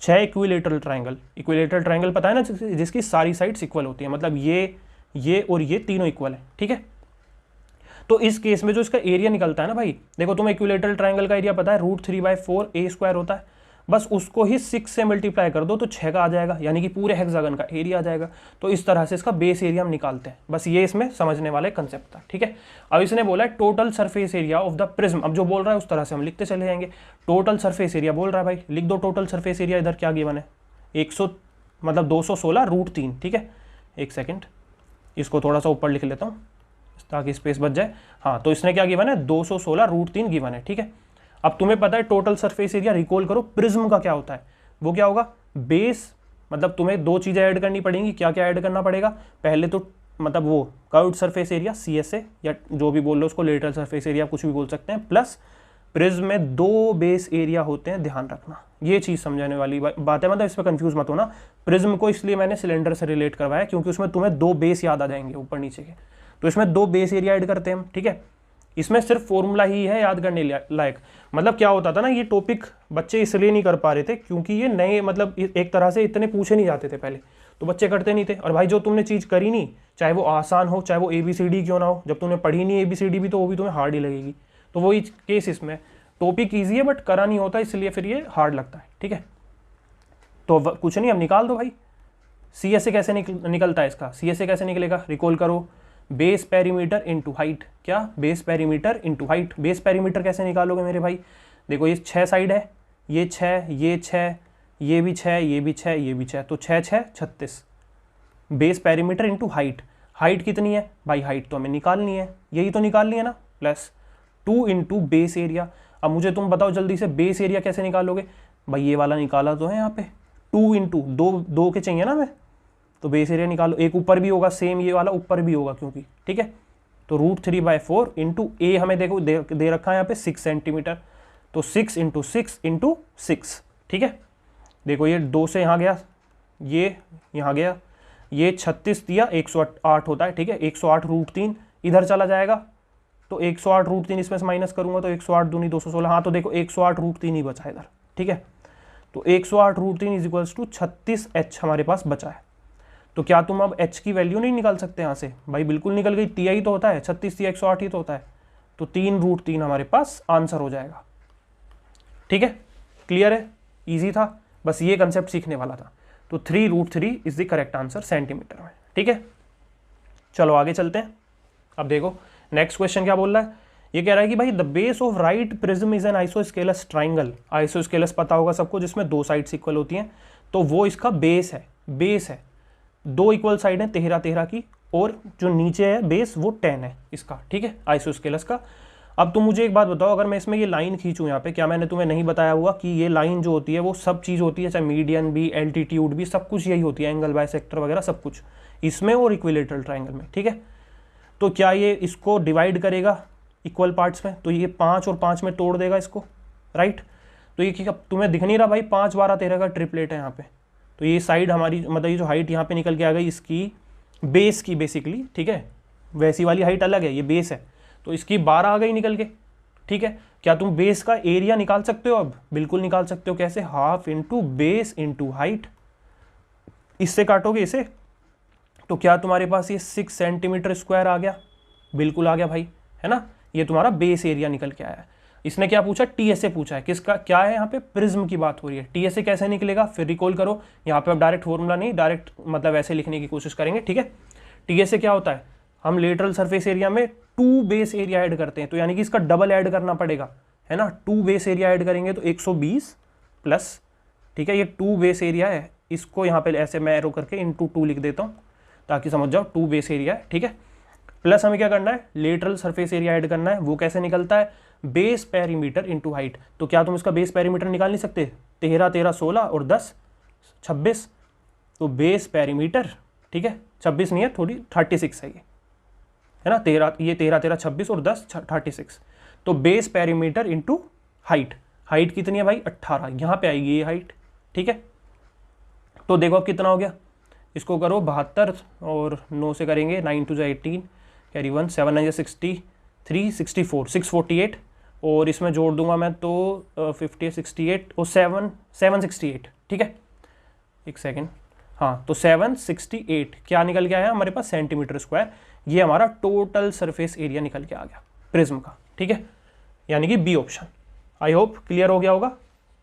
6 इक्विलेटरल ट्राइंगल पता है ना, जिसकी सारी साइड्स इक्वल होती है, मतलब ये और ये तीनों इक्वल है, ठीक है। तो इस केस में जो इसका एरिया निकलता है ना भाई, देखो तुम्हें इक्विलेटरल ट्राइंगल का एरिया पता है, √3/4 A स्क्वायर होता है। बस उसको ही 6 से मल्टीप्लाई कर दो तो 6 का आ जाएगा, यानी कि पूरे हेक्सागन का एरिया आ जाएगा। तो इस तरह से इसका बेस एरिया हम निकालते हैं। बस ये इसमें समझने वाले कंसेप्ट था, ठीक है। अब इसने बोला है total surface area of the prism. अब जो बोल रहा है उस तरह से हम लिखते चले जाएंगे। टोटल सरफेस एरिया बोल रहा है भाई, लिख दो टोटल सरफेस एरिया। इधर क्या गिवन है, 216 √3, ठीक है। एक सेकेंड, इसको थोड़ा सा ऊपर लिख लेता हूँ ताकि स्पेस बच जाए। हाँ, तो इसने क्या गिवन है, 216 √3 गिवन है, ठीक है। अब तुम्हें पता है टोटल सरफेस एरिया, रिकॉल करो प्रिज्म का क्या होता है, वो क्या होगा, बेस, मतलब तुम्हें 2 चीज़ें ऐड करनी पड़ेंगी। क्या क्या ऐड करना पड़ेगा, पहले तो मतलब वो कर्व्ड सरफेस एरिया CSA या जो भी बोल लो उसको, लेटरल सरफेस एरिया कुछ भी बोल सकते हैं, प्लस प्रिज्म में 2 बेस एरिया होते हैं, ध्यान रखना ये चीज़ समझाने वाली बात है, मतलब इस पर कंफ्यूज मत होना। प्रिज्म को इसलिए मैंने सिलेंडर से रिलेट करवाया क्योंकि उसमें तुम्हें 2 बेस याद आ जाएंगे ऊपर नीचे के, तो इसमें 2 बेस एरिया ऐड करते हैं हम, ठीक है। इसमें सिर्फ फॉर्मूला ही है याद करने लायक। मतलब क्या होता था ना, ये टॉपिक बच्चे इसलिए नहीं कर पा रहे थे क्योंकि ये नए, मतलब एक तरह से इतने पूछे नहीं जाते थे पहले, तो बच्चे करते नहीं थे। और भाई जो तुमने चीज़ करी नहीं, चाहे वो आसान हो चाहे वो ABCD क्यों ना हो, जब तुमने पढ़ी नहीं ABCD भी तो वो भी तुम्हें हार्ड ही लगेगी। तो वही केस इसमें, टॉपिक ईजी है बट करा नहीं होता इसलिए फिर ये हार्ड लगता है, ठीक है। तो कुछ नहीं, अब निकाल दो भाई। CSA कैसे निकलता है इसका, CSA कैसे निकलेगा, रिकॉल करो, बेस पेरीमीटर इनटू हाइट। क्या, base perimeter into height. Base perimeter कैसे निकालोगे मेरे भाई, देखो ये 6 साइड है, ये 6, ये 6, ये भी 6, ये भी 6, ये भी 6, तो 6 6 36। Base perimeter into height, height कितनी है भाई, हाइट तो हमें निकालनी है, यही तो निकालनी है ना, प्लस 2 इंटू बेस एरिया। अब मुझे तुम बताओ जल्दी से बेस एरिया कैसे निकालोगे भाई, ये वाला निकाला तो है यहाँ पे, 2 इंटू 2 के चाहिए ना हमें, तो बेस एरिया निकालो, एक ऊपर भी होगा सेम, ये वाला ऊपर भी होगा क्योंकि, ठीक है। तो √3/4 इंटू ए हमें देखो दे रखा है यहाँ पे 6 सेंटीमीटर, तो 6 इंटू 6 इंटू 6, ठीक है। देखो ये 2 से यहाँ गया, ये यहाँ गया, ये 36 दिया 108 होता है, ठीक है। 108 √3 इधर चला जाएगा, तो 108 √3 इसमें से माइनस करूंगा तो 108 दूनी 216, हाँ तो देखो 108 √3 ही बचा इधर, ठीक है। तो 108 √3 इज इक्वल्स टू 36H हमारे पास बचा है। तो क्या तुम अब H की वैल्यू नहीं निकाल सकते यहाँ से भाई, बिल्कुल निकल गई, तिया ही तो होता है, 36 तिया 108 ही तो होता है, तो 3 √3 हमारे पास आंसर हो जाएगा, ठीक है। क्लियर है, ईजी था, बस ये कंसेप्ट सीखने वाला था। तो 3 √3 is the correct answer centimetre में, ठीक है। चलो आगे चलते हैं। अब देखो नेक्स्ट क्वेश्चन क्या बोल रहा है, ये कह रहा है कि भाई the base of right prism is an isosceles triangle. Isosceles पता होगा सबको, जिसमें 2 साइड्स इक्वल होती हैं, तो वो इसका बेस है। बेस है, 2 इक्वल साइड है 13 13 की, और जो नीचे है बेस वो 10 है इसका, ठीक है, आइसोस्केलस का। अब तुम मुझे एक बात बताओ, अगर मैं इसमें ये लाइन खींचूं यहाँ पे, क्या मैंने तुम्हें नहीं बताया हुआ कि ये लाइन जो होती है वो सब चीज़ होती है, चाहे मीडियन भी, एल्टीट्यूड भी, सब कुछ यही होती है, एंगल बाइसेक्टर वगैरह सब कुछ इसमें और इक्विलेटरल ट्राइंगल में, ठीक है। तो क्या ये इसको डिवाइड करेगा इक्वल पार्ट्स में, तो ये 5 और 5 में तोड़ देगा इसको, राइट। तो ये तुम्हें दिख नहीं रहा भाई, 5 12 13 का ट्रिपलेट है यहाँ पे, तो ये साइड हमारी, मतलब ये जो हाइट यहाँ पे निकल के आ गई इसकी बेस की बेसिकली, ठीक है, वैसी वाली हाइट अलग है, ये बेस है, तो इसकी 12 आ गई निकल के, ठीक है। क्या तुम बेस का एरिया निकाल सकते हो, अब बिल्कुल निकाल सकते हो, कैसे, half into base into height, इससे काटोगे इसे, तो क्या तुम्हारे पास ये 6 सेंटीमीटर स्क्वायर आ गया, बिल्कुल आ गया भाई, है ना। ये तुम्हारा बेस एरिया निकल के आया है। इसने क्या पूछा, TSA पूछा है, किसका, क्या है यहाँ पे, प्रिज्म की बात हो रही है। TSA कैसे निकलेगा, फिर रिकॉल करो, यहाँ पे अब डायरेक्ट फॉर्मूला नहीं, डायरेक्ट मतलब ऐसे लिखने की कोशिश करेंगे, ठीक है। TSA क्या होता है, हम लेटरल सरफेस एरिया में 2 बेस एरिया ऐड करते हैं, तो यानी कि इसका डबल ऐड करना पड़ेगा, है ना। 2 बेस एरिया ऐड करेंगे तो 120 प्लस, ठीक है, ये 2 बेस एरिया है, इसको यहाँ पे ऐसे मैं एरो करके इंटू 2 लिख देता हूँ ताकि समझ जाओ, 2 बेस एरिया है, ठीक है। प्लस हमें क्या करना है, लेटरल सरफेस एरिया ऐड करना है, वो कैसे निकलता है, बेस पेरीमीटर इनटू हाइट। तो क्या तुम इसका बेस पेरीमीटर निकाल नहीं सकते, 13 13 16 और 10 26, तो बेस पेरीमीटर, ठीक है, 26 नहीं है, थोड़ी 36 है ये, है ना, 13 ये 13 13 26 और 10 36, तो base perimeter into height. Height कितनी है भाई, 18, यहाँ पे आएगी ये हाइट, ठीक है। तो देखो अब कितना हो गया, इसको करो 72 और 9 से करेंगे, 9 2 18 कैरी 1 7 9 63 64 648, और इसमें जोड़ दूंगा मैं तो 50 68 और 768, ठीक है, एक सेकेंड, हाँ, तो 768 क्या निकल के आया हमारे पास, सेंटीमीटर स्क्वायर। ये हमारा टोटल सरफेस एरिया निकल के आ गया प्रिज्म का, ठीक है, यानी कि B option. I hope clear हो गया होगा,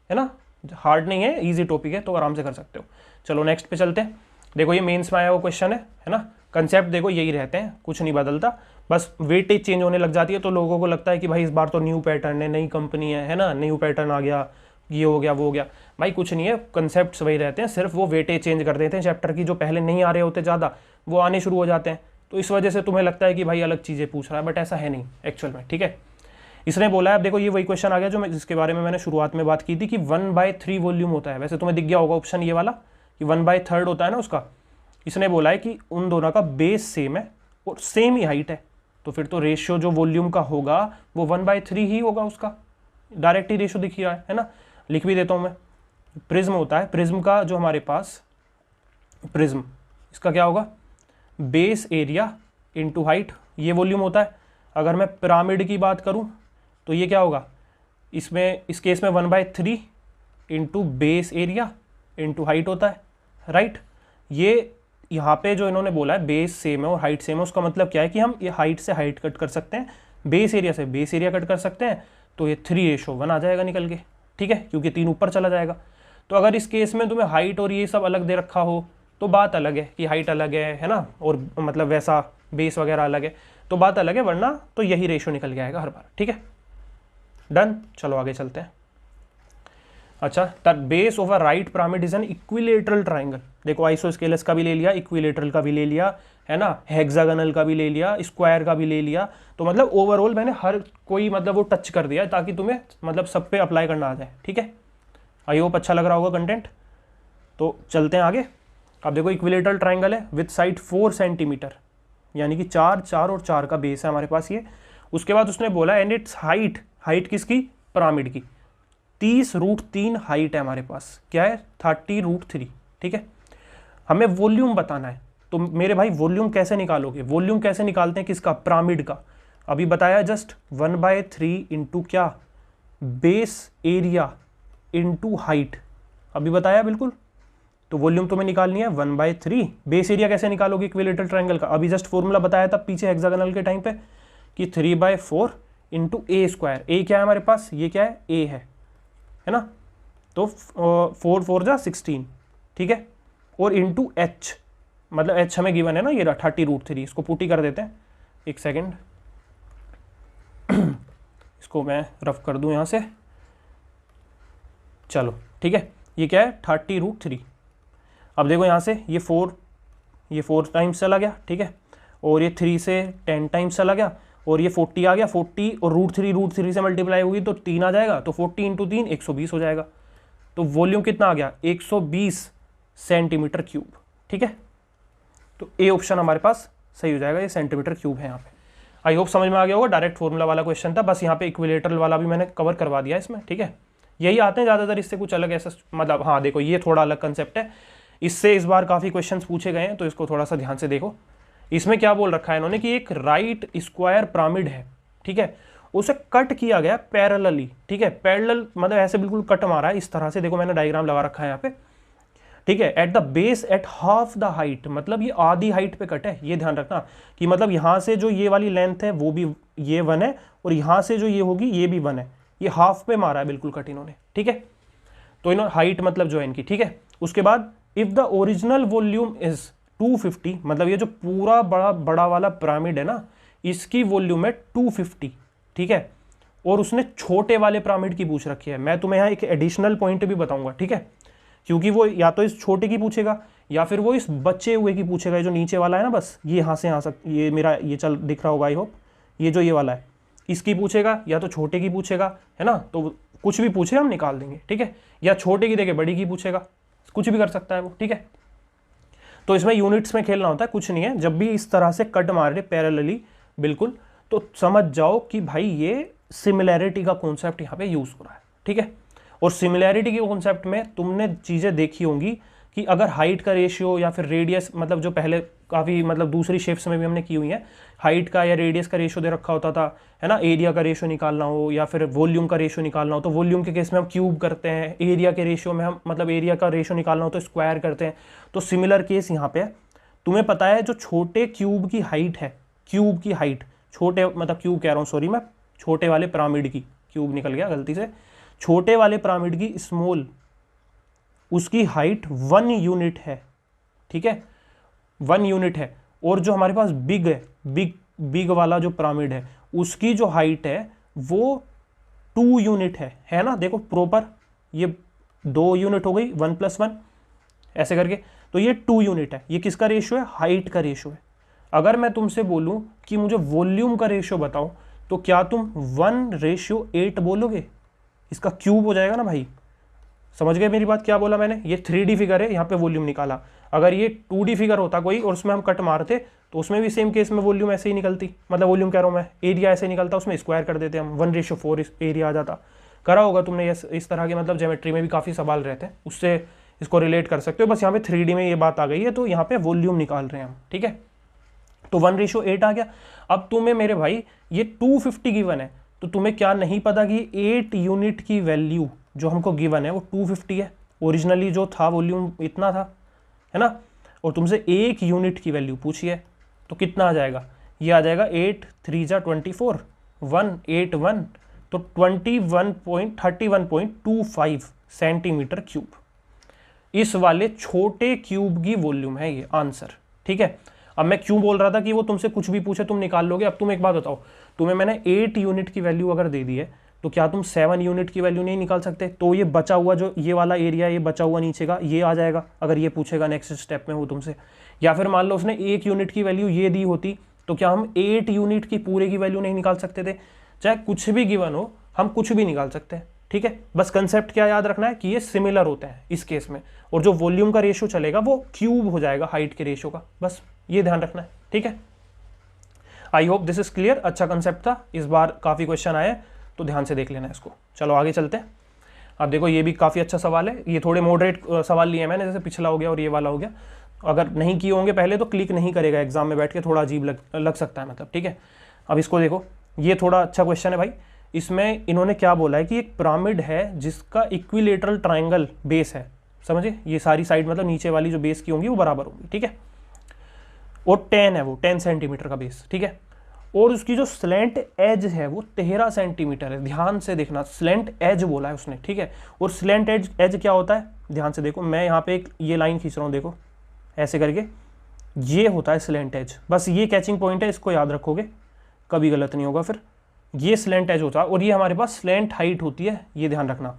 है ना, हार्ड नहीं है, इजी टॉपिक है, तो आराम से कर सकते हो। चलो नेक्स्ट पे चलते हैं। देखो ये मेंस में आया हुआ क्वेश्चन है ना, कंसेप्ट देखो यही रहते हैं, कुछ नहीं बदलता, बस वेटेज चेंज होने लग जाती है, तो लोगों को लगता है कि भाई इस बार तो न्यू पैटर्न है, नई कंपनी है ना, न्यू पैटर्न आ गया, ये हो गया वो हो गया। भाई कुछ नहीं है, कंसेप्ट्स वही रहते हैं, सिर्फ वो वेटेज चेंज कर देते हैं चैप्टर की, जो पहले नहीं आ रहे होते ज़्यादा वो आने शुरू हो जाते हैं, तो इस वजह से तुम्हें लगता है कि भाई अलग चीज़ें पूछ रहा है, बट ऐसा है नहीं एक्चुअल में, ठीक है। इसने बोला है, अब देखो ये वही क्वेश्चन आ गया जो जिसके बारे में मैंने शुरुआत में बात की थी कि 1/3 वॉल्यूम होता है, वैसे तुम्हें दिख गया होगा ऑप्शन ये वाला कि 1/3 होता है ना उसका, इसने बोला है कि उन दोनों का बेस सेम है और सेम ही हाइट है, तो फिर तो रेशियो जो वॉल्यूम का होगा वो 1/3 ही होगा उसका, डायरेक्ट ही रेशियो दिख रहा है ना। लिख भी देता हूँ मैं। प्रिज्म होता है, प्रिज्म का जो हमारे पास प्रिज्म, इसका क्या होगा, बेस एरिया इंटू हाइट, ये वॉल्यूम होता है। अगर मैं पिरामिड की बात करूँ तो ये क्या होगा, इसमें इस केस में 1/3 into base area into height होता है, राइट। ये यहाँ पे जो इन्होंने बोला है बेस सेम है और हाइट सेम है, उसका मतलब क्या है कि हम ये हाइट से हाइट कट कर सकते हैं, बेस एरिया से बेस एरिया कट कर सकते हैं, तो ये 3:1 आ जाएगा निकल के, ठीक है, क्योंकि 3 ऊपर चला जाएगा। तो अगर इस केस में तुम्हें हाइट और ये सब अलग दे रखा हो तो बात अलग है कि हाइट अलग है ना, और मतलब वैसा बेस वगैरह अलग है तो बात अलग है, वरना तो यही रेशियो निकल के आएगा हर बार, ठीक है। डन, चलो आगे चलते हैं। अच्छा, the base of a right pyramid is an equilateral triangle. देखो आइसोस्केलस का भी ले लिया, इक्विलेटरल का भी ले लिया, है ना, हेक्सागोनल का भी ले लिया, स्क्वायर का भी ले लिया, तो मतलब ओवरऑल मैंने हर कोई मतलब वो टच कर दिया ताकि तुम्हें मतलब सब पे अप्लाई करना आ जाए, ठीक है। आई होप अच्छा लग रहा होगा कंटेंट। तो चलते हैं आगे। अब देखो इक्विलेटरल ट्राइंगल है विथ साइड 4 सेंटीमीटर, यानी कि 4, 4 और 4 का बेस है हमारे पास ये। उसके बाद उसने बोला एंड इट्स हाइट, हाइट किसकी, पिरामिड की, 30√3 हाइट है हमारे पास, क्या है 30√3, ठीक है। हमें वॉल्यूम बताना है, तो मेरे भाई वॉल्यूम कैसे निकालोगे, वॉल्यूम कैसे निकालते हैं किसका, पिरामिड का। अभी बताया जस्ट 1/3 इंटू क्या, बेस एरिया इंटू हाइट, अभी बताया बिल्कुल। तो वॉल्यूम तुम्हें निकालनी है 1/3। बेस एरिया कैसे निकालोगे इक्विलेटरल ट्राइंगल का, अभी जस्ट फॉर्मूला बताया था पीछे हेक्सागोनल के टाइम पे कि 3/4 इंटू ए स्क्वायर। ए क्या है हमारे पास, ये क्या है, ए है ना, तो 4 4 जा 16, ठीक है, और इंटू एच, मतलब एच हमें गिवन है ना, ये 30√3, इसको पुटी कर देते हैं, एक सेकेंड इसको मैं रफ कर दूं यहाँ से, चलो ठीक है। ये क्या है 30√3। अब देखो यहाँ से ये 4 टाइम्स चला गया, ठीक है, और ये 3 से 10 टाइम्स चला गया, और ये 40 आ गया, 40 और √3 से मल्टीप्लाई होगी तो 3 आ जाएगा, तो 40 इंटू 3 120 हो जाएगा। तो वॉल्यूम कितना आ गया, 120 सेंटीमीटर क्यूब, ठीक है। तो ए ऑप्शन हमारे पास सही हो जाएगा, ये सेंटीमीटर क्यूब है यहाँ पे। आई होप समझ में आ गया होगा, डायरेक्ट फॉर्मूला वाला क्वेश्चन था, बस यहाँ पे इक्विलेटरल वाला भी मैंने कवर करवा दिया इसमें, ठीक है। यही आते हैं ज़्यादातर, इससे कुछ अलग ऐसा मतलब, हाँ देखो ये थोड़ा अलग कंसेप्ट है, इससे इस बार काफ़ी क्वेश्चन पूछे गए हैं, तो इसको थोड़ा सा ध्यान से देखो। इसमें क्या बोल रखा है इन्होंने कि एक राइट स्क्वायर पिरामिड है, ठीक है, उसे कट किया गया पैरेलली, ठीक है, पैरेलल मतलब ऐसे बिल्कुल कट मारा है इस तरह से, देखो मैंने डायग्राम लगा रखा है यहाँ पे, ठीक है, at the base at half the height, मतलब ये आधी हाइट पे कट है, ये ध्यान रखना कि मतलब यहाँ से जो ये वाली लेंथ है वो भी ये 1 है, और यहाँ से जो ये होगी ये भी 1 है, ये हाफ पे मारा है बिल्कुल कट इन्होंने, ठीक है। तो इन्होंने हाइट मतलब जो है इनकी, ठीक है। उसके बाद if the original volume is 250, मतलब ये जो पूरा बड़ा वाला पिरामिड है ना, इसकी वॉल्यूम है 250, ठीक है, और उसने छोटे वाले पिरामिड की पूछ रखी है। मैं तुम्हें यहाँ एक एडिशनल पॉइंट भी बताऊंगा, ठीक है, क्योंकि वो या तो इस छोटे की पूछेगा या फिर वो इस बचे हुए की पूछेगा, जो नीचे वाला है ना, बस ये यहाँ से यहाँ तक ये मेरा ये चल दिख रहा होगा आई होप, ये जो ये वाला है इसकी पूछेगा या तो छोटे की पूछेगा, है ना, तो कुछ भी पूछे हम निकाल देंगे, ठीक है, या छोटे की देके बड़ी की पूछेगा, कुछ भी कर सकता है वो, ठीक है। तो इसमें यूनिट्स में खेलना होता है, कुछ नहीं है। जब भी इस तरह से कट मार रहे पैरेलली बिल्कुल, तो समझ जाओ कि भाई ये सिमिलैरिटी का कॉन्सेप्ट यहाँ पे यूज हो रहा है, ठीक है। और सिमिलैरिटी के कॉन्सेप्ट में तुमने चीज़ें देखी होंगी कि अगर हाइट का रेशियो या फिर रेडियस, मतलब जो पहले काफ़ी मतलब दूसरी शेप्स में भी हमने की हुई है, हाइट का या रेडियस का रेशियो दे रखा होता था, है ना, एरिया का रेशियो निकालना हो या फिर वॉल्यूम का रेशियो निकालना हो, तो वॉल्यूम के केस में हम क्यूब करते हैं, एरिया के रेशियो में हम मतलब एरिया का रेशियो निकालना हो तो स्क्वायर करते हैं। तो सिमिलर केस यहाँ पे है। तुम्हें पता है जो छोटे क्यूब की हाइट है, क्यूब की हाइट, छोटे मतलब क्यूब कह रहा हूँ सॉरी, मैं छोटे वाले पिरामिड की, क्यूब निकल गया गलती से, छोटे वाले पिरामिड की स्मॉल, उसकी हाइट 1 यूनिट है, ठीक है, 1 यूनिट है। और जो हमारे पास बिग है, बिग वाला जो पिरामिड है, उसकी जो हाइट है वो 2 यूनिट है ना, देखो प्रॉपर ये 2 यूनिट हो गई, 1 + 1 ऐसे करके, तो ये 2 यूनिट है। ये किसका रेशियो है, हाइट का रेशियो है। अगर मैं तुमसे बोलूं कि मुझे वॉल्यूम का रेशियो बताओ, तो क्या तुम 1:8 बोलोगे, इसका क्यूब हो जाएगा ना भाई। समझ गए मेरी बात, क्या बोला मैंने, ये 3D फिगर है, यहाँ पे वॉल्यूम निकाला। अगर ये 2D फिगर होता कोई और उसमें हम कट मारते तो उसमें भी सेम केस में वॉल्यूम ऐसे ही निकलती, मतलब वॉल्यूम कह रहा हूँ मैं, एरिया ऐसे निकलता, उसमें स्क्वायर कर देते हम 1:4 एरिया आ जाता। करा होगा तुमने इस तरह के, मतलब ज्योमेट्री में भी काफ़ी सवाल रहते हैं, उससे इसको रिलेट कर सकते हो। बस यहाँ पे 3D में ये बात आ गई है, तो यहाँ पे वॉल्यूम निकाल रहे हैं हम, ठीक है। तो 1:8 आ गया। अब तुम्हें मेरे भाई ये 250 गिवन है, तो तुम्हें क्या नहीं पता कि 8 यूनिट की वैल्यू जो हमको गिवन है वो 250 है। ओरिजिनली जो था वॉल्यूम इतना था, है ना, और तुमसे 1 यूनिट की वैल्यू पूछी है, तो कितना आ जाएगा, ये आ जाएगा 8 3 जा 24, 181, तो 31.25 सेंटीमीटर क्यूब। इस वाले छोटे क्यूब की वॉल्यूम है ये आंसर, ठीक है। अब मैं क्यों बोल रहा था कि वो तुमसे कुछ भी पूछे तुम निकाल लोगे। अब तुम एक बात बताओ, तुम्हें मैंने 8 यूनिट की वैल्यू अगर दे दी है, तो क्या तुम 7 यूनिट की वैल्यू नहीं निकाल सकते? तो ये बचा हुआ जो ये वाला एरिया, ये बचा हुआ नीचे का, ये आ जाएगा अगर ये पूछेगा नेक्स्ट स्टेप में वो तुमसे। या फिर मान लो उसने 1 यूनिट की वैल्यू ये दी होती, तो क्या हम 8 यूनिट की पूरे की वैल्यू नहीं निकाल सकते थे? चाहे कुछ भी गिवन हो, हम कुछ भी निकाल सकते हैं, ठीक है। बस कंसेप्ट क्या याद रखना है कि ये सिमिलर होते हैं इस केस में, और जो वॉल्यूम का रेशियो चलेगा वो क्यूब हो जाएगा हाइट के रेशियो का, बस ये ध्यान रखना है, ठीक है। I hope this is clear. अच्छा कंसेप्ट था, इस बार काफ़ी क्वेश्चन आए तो ध्यान से देख लेना इसको। चलो आगे चलते हैं। अब देखो ये भी काफ़ी अच्छा सवाल है, ये थोड़े मॉडरेट सवाल लिए हैं मैंने, जैसे पिछला हो गया और ये वाला हो गया। अगर नहीं किए होंगे पहले तो क्लिक नहीं करेगा एग्जाम में बैठ के, थोड़ा अजीब लग सकता है मतलब, ठीक है। अब इसको देखो, ये थोड़ा अच्छा क्वेश्चन है भाई। इसमें इन्होंने क्या बोला है कि एक पिरामिड है जिसका इक्विलेटरल ट्राइंगल बेस है, समझे, ये सारी साइड मतलब नीचे वाली जो बेस की होंगी वो बराबर होंगी, ठीक है। और 10 है, वो 10 सेंटीमीटर का बेस, ठीक है। और उसकी जो स्लेंट एज है वो 13 सेंटीमीटर है। ध्यान से देखना, स्लेंट एज बोला है उसने, ठीक है। और स्लेंट एज क्या होता है, ध्यान से देखो, मैं यहाँ पे एक ये लाइन खींच रहा हूँ, देखो ऐसे करके, ये होता है स्लेंट एज। बस ये कैचिंग पॉइंट है, इसको याद रखोगे, कभी गलत नहीं होगा फिर। ये स्लेंट एज होता है, और ये हमारे पास स्लेंट हाइट होती है, ये ध्यान रखना।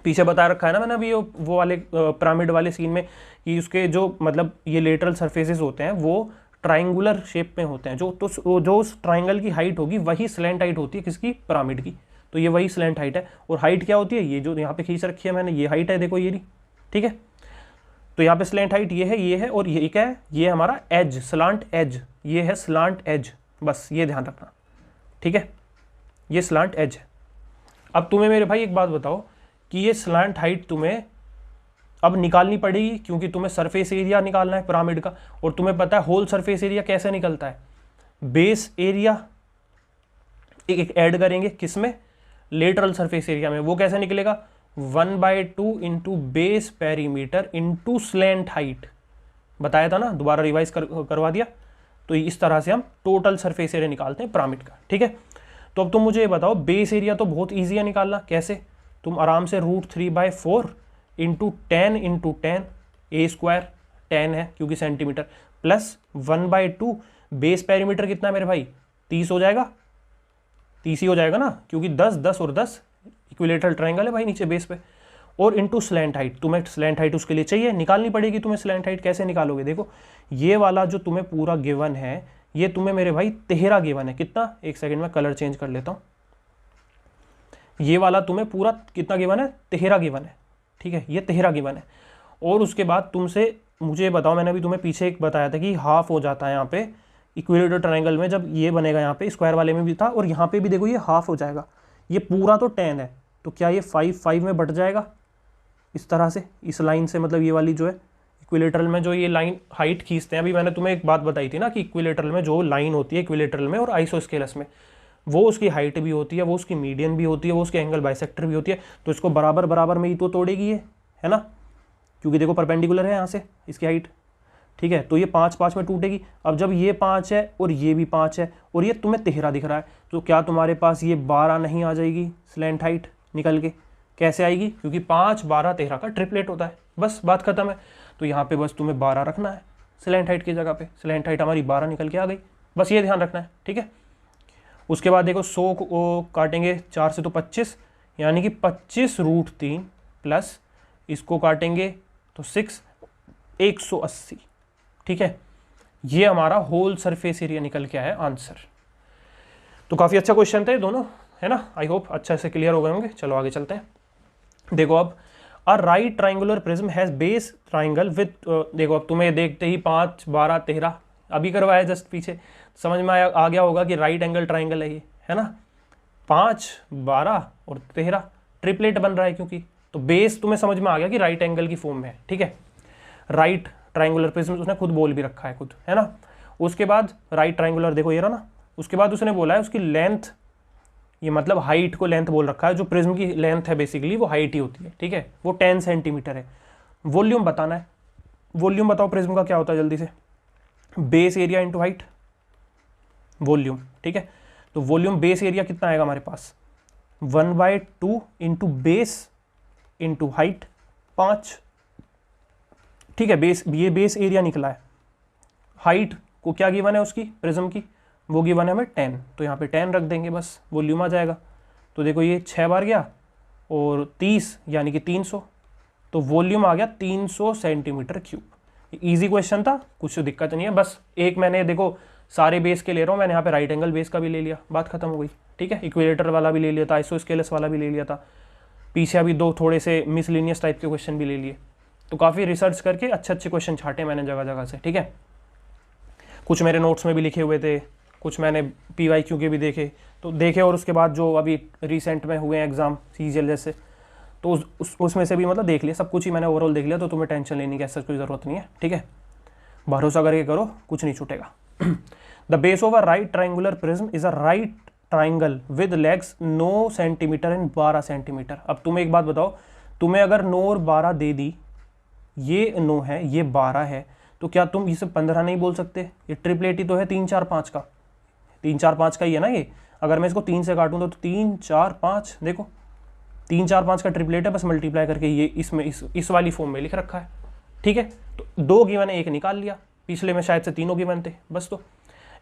पीछे बता रखा है ना मैंने अभी वो वाले पिरामिड वाले सीन में, कि उसके जो मतलब ये लेटरल सरफेसेस होते हैं वो ट्राइंगुलर शेप में होते हैं, जो उस ट्राइंगल की हाइट होगी वही स्लेंट हाइट होती है, किसकी, पिरामिड की। तो ये वही स्लेंट हाइट है। और हाइट क्या होती है, ये जो यहाँ पे खींच रखी है मैंने, ये हाइट है, देखो ये रही, ठीक है। तो यहाँ पे स्लेंट हाइट ये है, और ये क्या है, ये हमारा एज, स्लांट एज, ये है स्लांट एज, बस ये ध्यान रखना, ठीक है। ये स्लांट एज है। अब तुम्हें मेरे भाई एक बात बताओ कि ये स्लांट हाइट तुम्हें अब निकालनी पड़ेगी, क्योंकि तुम्हें सरफेस एरिया निकालना है पिरामिड का, और तुम्हें पता है होल सरफेस एरिया कैसे निकलता है, बेस एरिया एक ऐड करेंगे किसमें, लेटरल सरफेस एरिया में। वो कैसे निकलेगा, 1/2 into base perimeter into slant height, बताया था ना, दोबारा रिवाइज करवा दिया। तो इस तरह से हम टोटल सरफेस एरिया निकालते हैं पिरामिड का, ठीक है। तो अब तुम मुझे ये बताओ, बेस एरिया तो बहुत ईजी है निकालना, कैसे, तुम आराम से √3/4 इंटू 10 ए स्क्वायर, 10 है क्योंकि सेंटीमीटर, प्लस 1/2 बेस पेरीमीटर कितना है मेरे भाई, 30 हो जाएगा, 30 ही हो जाएगा ना, क्योंकि 10 10 और 10 इक्विलेटरल ट्राइंगल है भाई नीचे बेस पे, और इंटू स्लेंट हाइट। तुम्हें स्लेंट हाइट उसके लिए चाहिए, निकालनी पड़ेगी तुम्हें स्लेंट हाइट। कैसे निकालोगे, देखो ये वाला जो तुम्हें पूरा गिवन है, ये तुम्हें मेरे भाई 13 गिवन है। कितना, एक सेकंड में कलर चेंज कर लेता हूँ। ये वाला तुम्हें पूरा कितना गिवन है, 13 गिवन है, ठीक है, ये 13 गिवन है। और उसके बाद तुमसे मुझे बताओ, मैंने अभी तुम्हें पीछे एक बताया था कि हाफ हो जाता है यहाँ पे इक्विलेटरल ट्रायंगल में, जब ये बनेगा यहाँ पे, स्क्वायर वाले में भी था, और यहाँ पे भी देखो ये हाफ हो जाएगा। ये पूरा तो 10 है, तो क्या ये 5 में बढ़ जाएगा इस तरह से, इस लाइन से, मतलब ये वाली जो है इक्विलेटरल में जो ये लाइन हाइट खींचते हैं। अभी मैंने तुम्हें एक बात बताई थी ना कि इक्विलेटरल में जो लाइन होती है इक्विलेटरल में और आइसोस्केलस में, वो उसकी हाइट भी होती है, वो उसकी मीडियन भी होती है, वो उसके एंगल बाइसेक्टर भी होती है। तो इसको बराबर बराबर में ही तो तोड़ेगी ये, है ना, क्योंकि देखो परपेंडिकुलर है यहाँ से इसकी हाइट, ठीक है। तो ये 5 में टूटेगी। अब जब ये 5 है और ये भी 5 है और ये तुम्हें 13 दिख रहा है, तो क्या तुम्हारे पास ये 12 नहीं आ जाएगी स्लेंट हाइट निकल के? कैसे आएगी, क्योंकि 5 12 13 का ट्रिपलेट होता है, बस बात खत्म है। तो यहाँ पे बस तुम्हें 12 रखना है स्लेंट हाइट की जगह पे, स्लेंट हाइट हमारी 12 निकल के आ गई, बस ये ध्यान रखना है, ठीक है। उसके बाद देखो 100 को काटेंगे 4 से तो 25, यानी कि 25√3 प्लस इसको काटेंगे तो 6, 180, ठीक है। ये हमारा होल सरफेस एरिया निकल के आया आंसर। तो काफ़ी अच्छा क्वेश्चन था ये दोनों, है ना। आई होप अच्छा से क्लियर हो गए होंगे। चलो आगे चलते हैं। देखो अब a right triangular prism has base triangle with, देखो अब तुम्हें देखते ही 5, 12, 13 अभी करवाया जस्ट पीछे, समझ में आ गया होगा कि राइट एंगल ट्राइंगल है ये, है ना। 5, 12 और 13 ट्रिपलेट बन रहा है, क्योंकि तो बेस तुम्हें समझ में आ गया कि राइट एंगल की फॉर्म में है, ठीक है। राइट ट्राइंगुलर प्रिज्म उसने खुद बोल भी रखा है खुद, है ना। उसके बाद राइट ट्राइंगुलर देखो ये रहा ना, उसके बाद उसने बोला है उसकी लेंथ, ये मतलब हाइट को लेंथ बोल रखा है, जो प्रिज्म की लेंथ है बेसिकली वो हाइट ही होती है, ठीक है, वो 10 सेंटीमीटर है। वॉल्यूम बताना है, वॉल्यूम बताओ प्रिज्म का क्या होता है जल्दी से, base area into height, volume, ठीक है। तो वॉल्यूम बेस एरिया कितना आएगा हमारे पास, 1/2 इंटू बेस इंटू हाइट 5, ठीक है। बेस, ये बेस एरिया निकला है। हाइट को क्या गिवन है उसकी प्रिज्म की, वो गिवन है हमें 10, तो यहाँ पे 10 रख देंगे बस, वॉल्यूम आ जाएगा। तो देखो ये 6 बार गया और 30 यानी कि 300, तो वॉल्यूम आ गया 300 सेंटीमीटर क्यूब। ईजी क्वेश्चन था, कुछ दिक्कत नहीं है, बस एक मैंने देखो सारे बेस के ले रहा हूँ मैंने, यहाँ पे राइट एंगल बेस का भी ले लिया, बात खत्म हो गई, ठीक है। इक्वेलेटर वाला भी ले लिया था, आइसोस्केलस वाला भी ले लिया था, पीछे अभी 2 थोड़े से मिसलिनियस टाइप के क्वेश्चन भी ले लिए। तो काफ़ी रिसर्च करके अच्छे अच्छे क्वेश्चन छाटे मैंने जगह जगह से, ठीक है। कुछ मेरे नोट्स में भी लिखे हुए थे, कुछ मैंने PYQ के भी देखे, तो देखे, और उसके बाद जो अभी रिसेंट में हुए हैं एग्जाम CGL जैसे, तो उसमें से भी मतलब देख लिया, सब कुछ ही मैंने ओवरऑल देख लिया, तो तुम्हें टेंशन लेने की ऐसा कोई ज़रूरत नहीं है, ठीक है। भरोसा करके करो, कुछ नहीं छूटेगा। The base of a right triangular prism is a right triangle with legs 9 centimetre and 12 centimetre. अब तुम्हें एक बात बताओ, तुम्हें अगर 9 और 12 दे दी, ये 9 है ये 12 है, तो क्या तुम इसे 15 नहीं बोल सकते, ये ट्रिपलेट ही तो है 3, 4, 5 का, 3, 4, 5 का ही है ना ये। अगर मैं इसको 3 से काटूँ तो 3, 4, 5, देखो 3, 4, 5 का ट्रिपलेट है, बस मल्टीप्लाई करके ये इसमें इस वाली फॉर्म में लिख रखा है, ठीक है। तो 2 गिवन है, 1 निकाल लिया, पिछले में शायद से तीनों गिवन थे बस। तो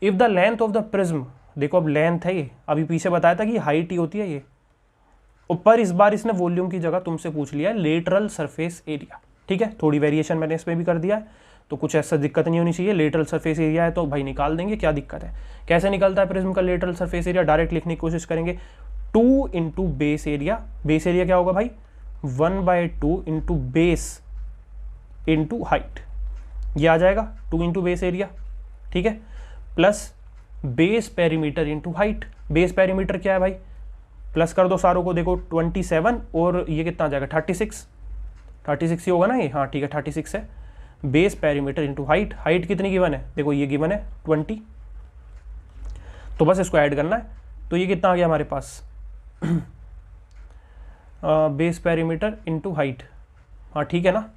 if the length of the prism, देखो अब लेंथ है ये, अभी पीछे बताया था कि हाइट ही होती है ये, ऊपर इस बार इसने वॉल्यूम की जगह तुमसे पूछ लिया है लेटरल सरफेस एरिया, ठीक है। थोड़ी वेरिएशन मैंने इसमें भी कर दिया है, तो कुछ ऐसा दिक्कत नहीं होनी चाहिए। लेटरल सरफेस एरिया है तो भाई निकाल देंगे, क्या दिक्कत है। कैसे निकलता है प्रिज्म का लेटरल सरफेस एरिया, डायरेक्ट लिखने की कोशिश करेंगे, 2 into base area, base area क्या होगा भाई 1/2 इंटू बेस इंटू हाइट, ये आ जाएगा 2 इंटू बेस एरिया, ठीक है, plus base perimeter into height. Base perimeter क्या है भाई, प्लस कर दो सारों को, देखो 27 और ये कितना आ जाएगा 36 ही होगा ना ये, हाँ ठीक है 36 है। Base perimeter into height, height कितनी गिवन है, देखो ये गिवन है 20, तो बस इसको ऐड करना है, तो ये कितना आ गया हमारे पास बेस पेरीमीटर इंटू हाइट, हाँ ठीक है ना,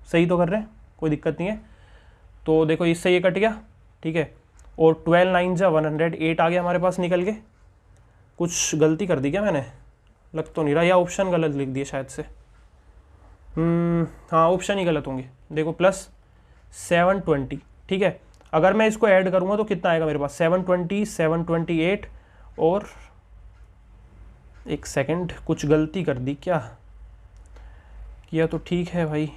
सही तो कर रहे हैं, कोई दिक्कत नहीं है। तो देखो इससे ये कट गया, ठीक है, और 12 9 जा 108 आ गया हमारे पास निकल के। कुछ गलती कर दी क्या मैंने, लग तो नहीं रहा, या ऑप्शन गलत लिख दिए शायद से, हाँ ऑप्शन ही गलत होंगे। देखो प्लस 720, ठीक है, अगर मैं इसको ऐड करूँगा तो कितना आएगा मेरे पास 720, 728, और एक सेकंड कुछ गलती कर दी क्या, किया तो ठीक है भाई,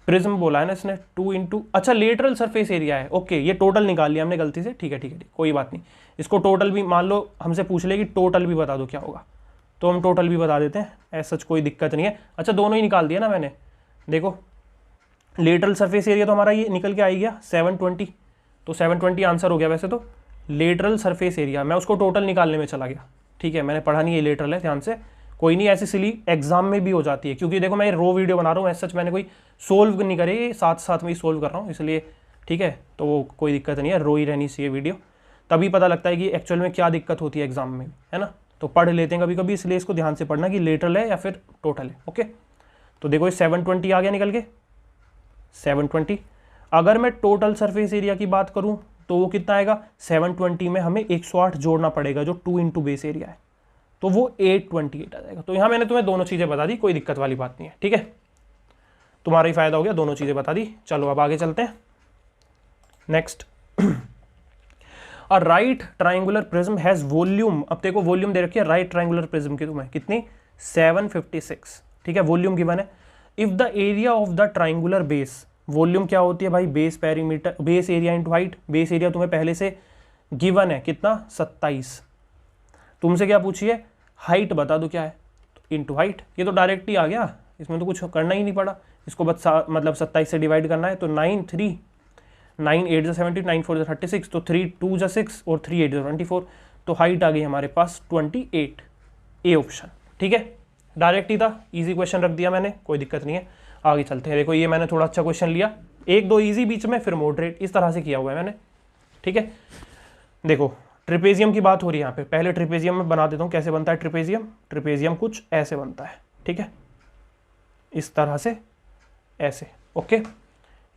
प्रिज्म बोला है ना इसने 2 इंटू, अच्छा लेटरल सरफेस एरिया है, ओके ये टोटल निकाल लिया हमने गलती से, ठीक है ठीक है, कोई बात नहीं। इसको टोटल भी मान लो हमसे पूछ ले कि टोटल भी बता दो क्या होगा, तो हम टोटल भी बता देते हैं, ऐसा कोई दिक्कत नहीं है। अच्छा दोनों ही निकाल दिया ना मैंने, देखो लेटरल सरफेस एरिया तो हमारा ये निकल के आ ही गया 720, तो 720 आंसर हो गया वैसे तो। लेटरल सरफेस एरिया मैं उसको टोटल निकालने में चला गया, ठीक है, मैंने पढ़ा नहीं, ये लेटरल है, ध्यान से, कोई नहीं, ऐसी सिली एग्जाम में भी हो जाती है, क्योंकि देखो मैं रो वीडियो बना रहा हूँ, ऐसा सच मैंने कोई सोल्व नहीं करे, साथ साथ में ही सोल्व कर रहा हूँ, इसलिए ठीक है, तो वो कोई दिक्कत नहीं है, रो ही रहनी चाहिए वीडियो, तभी पता लगता है कि एक्चुअल में क्या दिक्कत होती है एग्जाम में, है ना। तो पढ़ लेते हैं कभी कभी, इसलिए इसको ध्यान से पढ़ना कि लेटरल है या फिर टोटल है, ओके। तो देखो ये 720 आ गया निकल के 720। अगर मैं टोटल सरफेस एरिया की बात करूं तो वो कितना आएगा, 720 में हमें 108 जोड़ना पड़ेगा जो 2 इंटू बेस एरिया है, तो वो 828 आ जाएगा। तो यहां मैंने तुम्हें दोनों चीजें बता दी, कोई दिक्कत वाली बात नहीं है, ठीक है, तुम्हारा ही फायदा हो गया, दोनों चीजें बता दी। चलो अब आगे चलते हैं, next. A right triangular prism has volume, अब देखो वॉल्यूम दे रखी है राइट ट्राइंगुलर प्रिज्म की तुम्हें कितनी 756, ठीक है, वॉल्यूम गिवन है। If the area of the triangular base, volume क्या होती है भाई, base perimeter, base area into height, base area तुम्हें पहले से गिवन है कितना 27, तुमसे क्या पूछिए हाइट बता दो क्या है, तो इंटू हाइट, ये तो डायरेक्ट ही आ गया, इसमें तो कुछ करना ही नहीं पड़ा, इसको बस मतलब 27 से डिवाइड करना है। तो 9 8 17 9 4 36, तो 3 2 6 और 3 8 24, तो हाइट आ गई हमारे पास 28, ए ऑप्शन। ठीक है, डायरेक्ट ही था, इजी क्वेश्चन रख दिया मैंने, कोई दिक्कत नहीं है। आगे चलते हैं, देखो ये मैंने थोड़ा अच्छा क्वेश्चन लिया, एक दो इजी बीच में फिर मॉडरेट, इस तरह से किया हुआ है मैंने। ठीक है, देखो ट्रिपेजियम की बात हो रही है यहाँ पे, पहले ट्रिपेजियम में बना देता हूँ कैसे बनता है ट्रिपेजियम। ट्रिपेजियम कुछ ऐसे बनता है, ठीक है, इस तरह से ऐसे। ओके,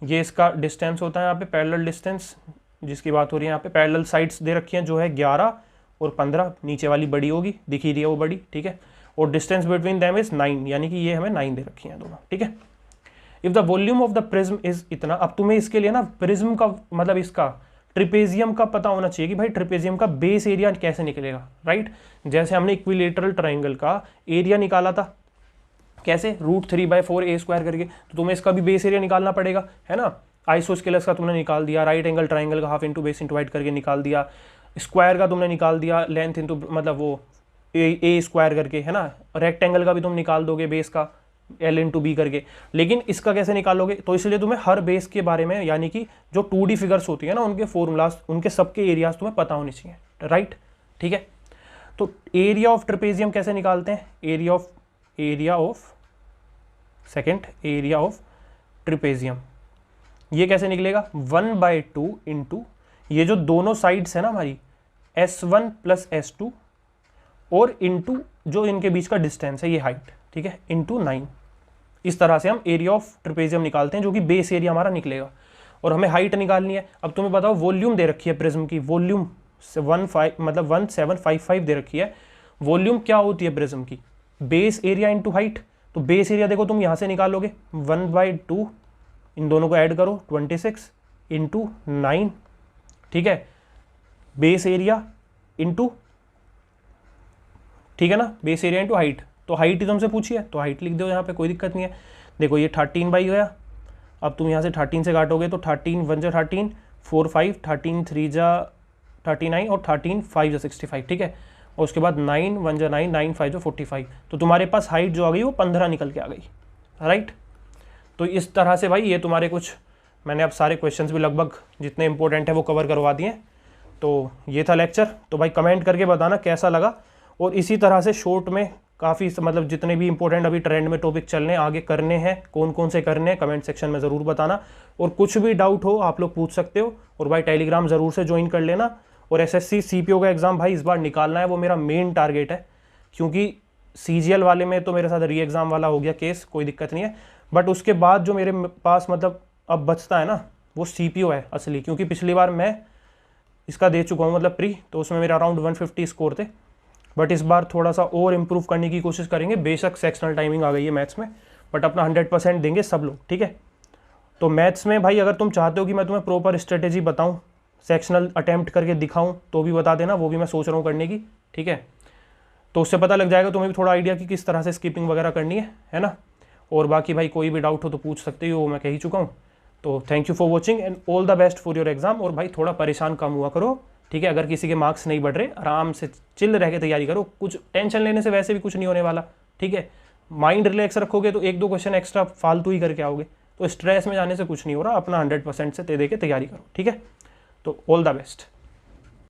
ये इसका डिस्टेंस होता है यहाँ पे, पैरेलल डिस्टेंस जिसकी बात हो रही है यहाँ पे। पैरेलल साइड्स दे रखी हैं जो है 11 और 15, नीचे वाली बड़ी होगी, दिख ही रही है वो बड़ी। ठीक है, और डिस्टेंस बिटवीन देम इज 9, यानी कि ये हमें 9 दे रखी हैं दोनों। ठीक है, if the volume of the prism is इतना, अब तुम्हें इसके लिए ना प्रिज्म का मतलब इसका ट्रिपेजियम का पता होना चाहिए कि भाई ट्रिपेजियम का बेस एरिया कैसे निकलेगा, राइट। जैसे हमने इक्विलेटरल ट्राइंगल का एरिया निकाला था कैसे, √3/4 a² करके, तो तुम्हें इसका भी बेस एरिया निकालना पड़ेगा, है ना। आइसोस्केलस का तुमने निकाल दिया, राइट एंगल ट्राइंगल का half into base into height करके निकाल दिया, स्क्वायर का तुमने निकाल दिया लेंथ इंटू मतलब वो a² करके, है ना। रेक्टेंगल का भी तुम निकाल दोगे बेस का L इंटू बी करके, लेकिन इसका कैसे निकालोगे, तो इसलिए तुम्हें हर बेस के बारे में, यानी कि जो 2D फिगर्स होती है ना, उनके फॉर्मूलाज, उनके सबके एरियाज तुम्हें पता होने चाहिए, राइट। ठीक है, तो एरिया ऑफ ट्रिपेजियम कैसे निकालते हैं, एरिया ऑफ ट्रिपेजियम, ये कैसे निकलेगा, 1/2 इंटू ये जो दोनों साइड्स है ना हमारी S1 + S2 और इंटू जो इनके बीच का डिस्टेंस है ये हाइट, ठीक है, इंटू 9। इस तरह से हम एरिया ऑफ ट्रिपेजियम निकालते हैं, जो कि बेस एरिया हमारा निकलेगा। और हमें हाइट निकालनी है। अब तुम्हें बताओ वॉल्यूम दे रखी है प्रिज्म की, वॉल्यूम 1755 दे रखी है। वॉल्यूम क्या होती है प्रिज्म की, बेस एरिया इंटू हाइट। तो बेस एरिया देखो तुम यहाँ से निकालोगे 1/2, इन दोनों को ऐड करो 26 इंटू 9, ठीक है, बेस एरिया इंटू, ठीक है ना, बेस एरिया इंटू हाइट। तो हाइट ही तुमसे पूछी है तो हाइट लिख दो यहाँ पे, कोई दिक्कत नहीं है। देखो ये 13 बाई गया, अब तुम यहाँ से 13 से काटोगे तो 13 1 जा 13, 4 5, 13 3 जा 39 और 13 5 जा 65, ठीक है। और उसके बाद 9 1 जा 9, 9 5 जा 45, तो तुम्हारे पास हाइट जो आ गई वो 15 निकल के आ गई, राइट। तो इस तरह से भाई ये तुम्हारे कुछ, मैंने अब सारे क्वेश्चंस भी लगभग जितने इंपॉर्टेंट है वो कवर करवा दिए। तो ये था लेक्चर। तो भाई कमेंट करके बताना कैसा लगा, और इसी तरह से शॉर्ट में काफ़ी मतलब जितने भी इंपॉर्टेंट अभी ट्रेंड में टॉपिक चलने आगे करने हैं, कौन कौन से करने हैं, कमेंट सेक्शन में ज़रूर बताना। और कुछ भी डाउट हो आप लोग पूछ सकते हो। और भाई टेलीग्राम ज़रूर से ज्वाइन कर लेना। और SSC CPO का एग्ज़ाम भाई इस बार निकालना है, वो मेरा मेन टारगेट है, क्योंकि CGL वाले में तो मेरे साथ री एग्ज़ाम वाला हो गया केस, कोई दिक्कत नहीं है। बट उसके बाद जो मेरे पास मतलब अब बचता है ना, वो CPO है असली, क्योंकि पिछली बार मैं इसका दे चुका हूँ मतलब प्री, तो उसमें मेरा अराउंड 150 स्कोर थे। बट इस बार थोड़ा सा और इम्प्रूव करने की कोशिश करेंगे। बेशक सेक्शनल टाइमिंग आ गई है मैथ्स में, बट अपना 100% देंगे सब लोग, ठीक है। तो मैथ्स में भाई अगर तुम चाहते हो कि मैं तुम्हें प्रॉपर स्ट्रेटेजी बताऊं, सेक्शनल अटैम्प्ट करके दिखाऊं, तो भी बता देना, वो भी मैं सोच रहा हूँ करने की, ठीक है। तो उससे पता लग जाएगा तुम्हें भी थोड़ा आइडिया कि किस तरह से स्किपिंग वगैरह करनी है ना। और बाकी भाई कोई भी डाउट हो तो पूछ सकते हो, वो मैं कह ही चुका हूँ। तो thank you for watching and all the best for your exam. और भाई थोड़ा परेशान कम हुआ करो, ठीक है। अगर किसी के मार्क्स नहीं बढ़ रहे, आराम से चिल रह के तैयारी करो, कुछ टेंशन लेने से वैसे भी कुछ नहीं होने वाला, ठीक है। माइंड रिलैक्स रखोगे तो 1-2 क्वेश्चन एक्स्ट्रा फालतू ही करके आओगे, तो स्ट्रेस में जाने से कुछ नहीं हो रहा। अपना 100% से दे के तैयारी करो, ठीक है। तो ऑल द बेस्ट।